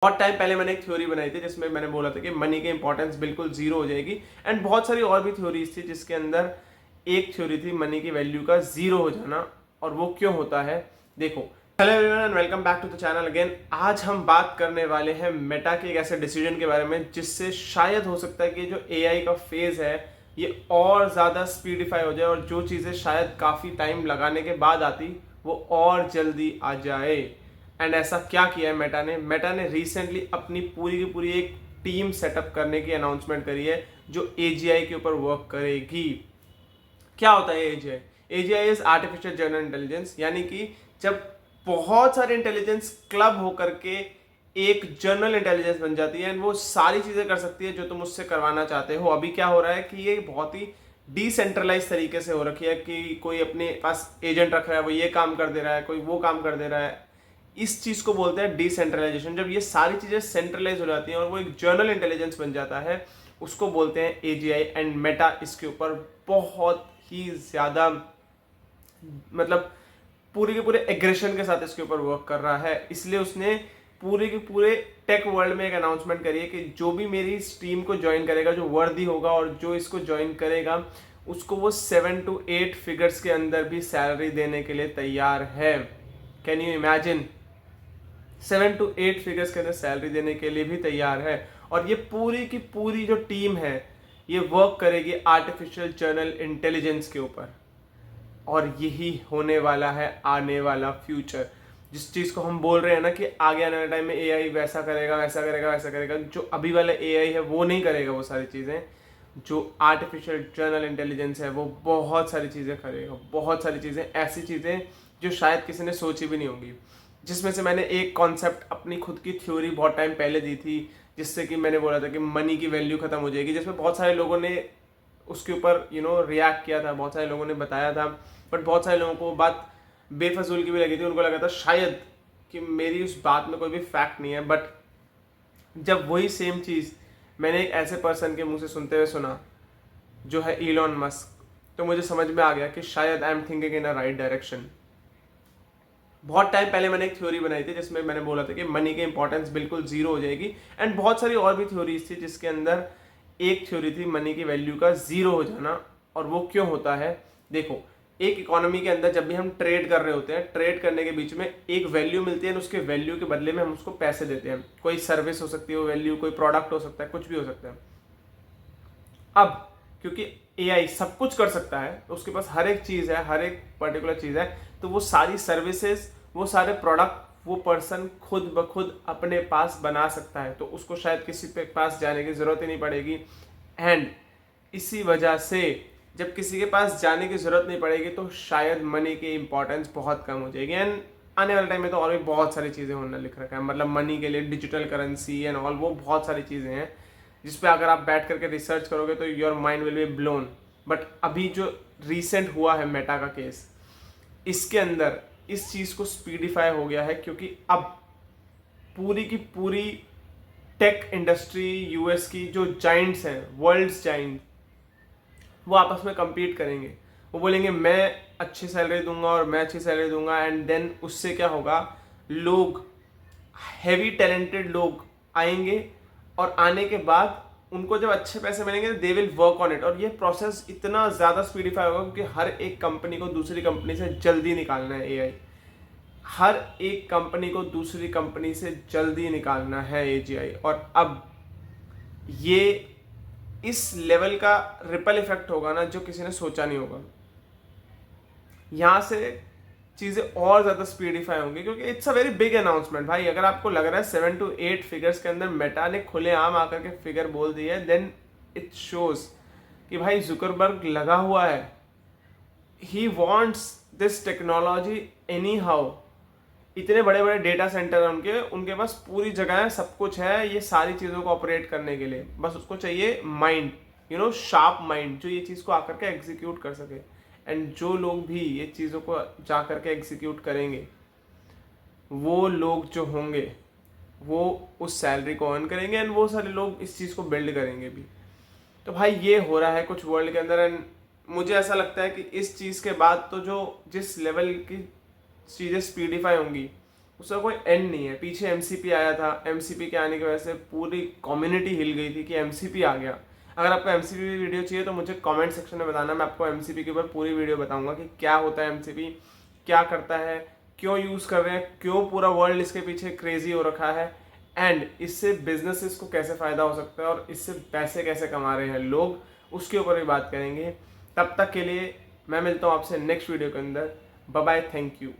बहुत टाइम पहले मैंने एक थ्योरी बनाई थी जिसमें मैंने बोला था कि मनी की इंपॉर्टेंस बिल्कुल जीरो हो जाएगी। एंड बहुत सारी और भी थ्योरीज थी जिसके अंदर एक थ्योरी थी मनी की वैल्यू का जीरो हो जाना। और वो क्यों होता है, देखो। Hello everyone and welcome back to the channel again. आज हम बात करने वाले हैं मेटा के एक ऐसे डिसीजन के बारे में जिससे शायद हो सकता है कि जो एआई का फेज है ये और ज्यादा स्पीडिफाई हो जाए और जो चीजें शायद काफी टाइम लगाने के बाद आती वो और जल्दी आ जाए। एंड ऐसा क्या किया है मेटा ने रिसेंटली अपनी पूरी की पूरी एक टीम सेटअप करने की अनाउंसमेंट करी है जो एजीआई के ऊपर वर्क करेगी। क्या होता है AGI? AGI is artificial general intelligence, यानी कि जब बहुत सारे इंटेलिजेंस क्लब होकर के एक जनरल इंटेलिजेंस बन जाती है एंड वो सारी चीजें कर सकती है जो तुम उससे करवाना चाहते हो। अभी क्या हो रहा है कि ये बहुत ही डिसेंट्रलाइज तरीके से हो रखी है कि कोई अपने पास एजेंट रख रहा है, वो ये काम कर दे रहा है, कोई वो काम कर दे रहा है। इस चीज को बोलते हैं डिसेंट्रलाइजेशन। जब ये सारी चीजें सेंट्रलाइज हो जाती हैं और वो एक जनरल इंटेलिजेंस बन जाता है उसको बोलते हैं एजीआई। एंड मेटा इसके ऊपर बहुत ही ज्यादा मतलब पूरे के पूरे एग्रेशन के साथ इसके ऊपर वर्क कर रहा है। इसलिए उसने पूरे के पूरे टेक वर्ल्ड में एक अनाउंसमेंट करी है कि जो भी मेरी इस टीम को ज्वाइन करेगा, जो वर्दी होगा और जो इसको ज्वाइन करेगा उसको वो 7 to 8 फिगर्स के अंदर भी सैलरी देने के लिए तैयार है। Can you imagine? 7 to 8 figures के अंदर सैलरी देने के लिए भी तैयार है। और ये पूरी की पूरी जो टीम है ये वर्क करेगी आर्टिफिशियल जनरल इंटेलिजेंस के ऊपर। और यही होने वाला है आने वाला फ्यूचर। जिस चीज को हम बोल रहे हैं ना कि आगे आने वाले टाइम में एआई वैसा करेगा वैसा करेगा वैसा करेगा, जो अभी वाला एआई है वो नहीं करेगा वो सारी चीजें। जो आर्टिफिशियल जनरल इंटेलिजेंस है वो बहुत सारी चीजें करेगा, बहुत सारी चीजें, ऐसी चीजें जो शायद किसी ने सोची भी नहीं होंगी। जिसमें से मैंने एक कॉन्सेप्ट अपनी खुद की थ्योरी बहुत टाइम पहले दी थी जिससे कि मैंने बोला था कि मनी की वैल्यू खत्म हो जाएगी, जिसमें बहुत सारे लोगों ने उसके ऊपर रिएक्ट किया था, बहुत सारे लोगों ने बताया था। बट बहुत सारे लोगों को बात बेफजूल की भी लगी थी, उनको लगा था शायद कि मेरी उस बात में कोई भी फैक्ट नहीं है। बट जब वही सेम चीज़ मैंने एक ऐसे पर्सन के मुंह से सुनते हुए सुना जो है इलॉन मस्क, तो मुझे समझ में आ गया कि शायद I am thinking in a right direction. बहुत टाइम पहले मैंने एक थ्योरी बनाई थी जिसमें मैंने बोला था कि मनी की इंपॉर्टेंस बिल्कुल जीरो हो जाएगी। एंड बहुत सारी और भी थ्योरीज थी जिसके अंदर एक थ्योरी थी मनी की वैल्यू का जीरो हो जाना। और वो क्यों होता है, देखो। एक इकोनॉमी के अंदर जब भी हम ट्रेड कर रहे होते हैं, ट्रेड करने के बीच में एक वैल्यू मिलती है, उसके वैल्यू के बदले में हम उसको पैसे देते हैं। कोई सर्विस हो सकती है वो वैल्यू, कोई प्रोडक्ट हो सकता है, कुछ भी हो सकता है। अब क्योंकि एआई सब कुछ कर सकता है तो उसके पास हर एक चीज है, हर एक पर्टिकुलर चीज है, तो वो सारी सर्विसेज, वो सारे प्रोडक्ट वो पर्सन खुद ब खुद अपने पास बना सकता है। तो उसको शायद किसी के पास जाने की जरूरत ही नहीं पड़ेगी। एंड इसी वजह से जब किसी के पास जाने की जरूरत नहीं पड़ेगी तो शायद मनी की इंपॉर्टेंस बहुत कम हो जाएगी। एंड आने वाले टाइम में तो और भी बहुत सारी चीजें होने लिख रखा है, मतलब मनी के लिए डिजिटल करेंसी एंड ऑल, वो बहुत सारी चीजें हैं जिस पे अगर आप बैठ करके रिसर्च करोगे तो your mind will be blown. But अभी जो रिसेंट हुआ है मेटा का केस, इसके अंदर इस चीज को स्पीडिफाई हो गया है क्योंकि अब पूरी की पूरी टेक इंडस्ट्री, यूएस की जो जाइंट्स हैं, वर्ल्ड्स जाइंट, वो आपस में compete करेंगे। वो बोलेंगे मैं अच्छी सैलरी दूंगा और मैं अच्छी सैलरी दूंगा। एंड देन उससे क्या होगा, लोग, हैवी टैलेंटेड लोग आएंगे और आने के बाद उनको जब अच्छे पैसे मिलेंगे they will work on it. और ये प्रोसेस इतना ज़्यादा स्पीडिफाई होगा क्योंकि हर एक कंपनी को दूसरी कंपनी से जल्दी निकालना है एआई। हर एक कंपनी को दूसरी कंपनी से जल्दी निकालना है एजीआई। और अब ये इस लेवल का रिपल इफेक्ट होगा ना जो किसी ने सोचा नहीं होगा। यहां से चीजें और ज्यादा स्पीडिफाई होंगी क्योंकि it's a very big announcement भाई। अगर आपको लग रहा है 7 to 8 फिगर्स के अंदर मेटा ने खुलेआम आकर के फिगर बोल दी है, देन इट शोज कि भाई जुकरबर्ग लगा हुआ है। He wants this technology any how. इतने बड़े बड़े डेटा सेंटर हैं उनके पास पूरी जगह है, सब कुछ है ये सारी चीज़ों को ऑपरेट करने के लिए। बस उसको चाहिए माइंड, शार्प माइंड जो ये चीज़ को आकर के एग्जीक्यूट कर सके। एंड जो लोग भी ये चीज़ों को जा करके एग्जीक्यूट करेंगे वो लोग जो होंगे वो उस सैलरी को अर्न करेंगे एंड वो सारे लोग इस चीज़ को बिल्ड करेंगे भी। तो भाई ये हो रहा है कुछ वर्ल्ड के अंदर। एंड मुझे ऐसा लगता है कि इस चीज़ के बाद तो जो जिस लेवल की चीज़ें स्पीडिफाई होंगी उसका कोई एंड नहीं है। पीछे एमसीपी आया था, एमसीपी के आने की वजह से पूरी कम्युनिटी हिल गई थी कि एमसीपी आ गया। अगर आपको एमसीपी वीडियो चाहिए तो मुझे कमेंट सेक्शन में बताना, मैं आपको एमसीपी के ऊपर पूरी वीडियो बताऊंगा कि क्या होता है एमसीपी, क्या करता है, क्यों यूज़ कर रहे हैं, क्यों पूरा वर्ल्ड इसके पीछे क्रेजी हो रखा है, एंड इससे बिजनेसेस को कैसे फ़ायदा हो सकता है और इससे पैसे कैसे कमा रहे हैं लोग, उसके ऊपर भी बात करेंगे। तब तक के लिए मैं मिलता हूँ आपसे नेक्स्ट वीडियो के अंदर। Bye bye, thank you.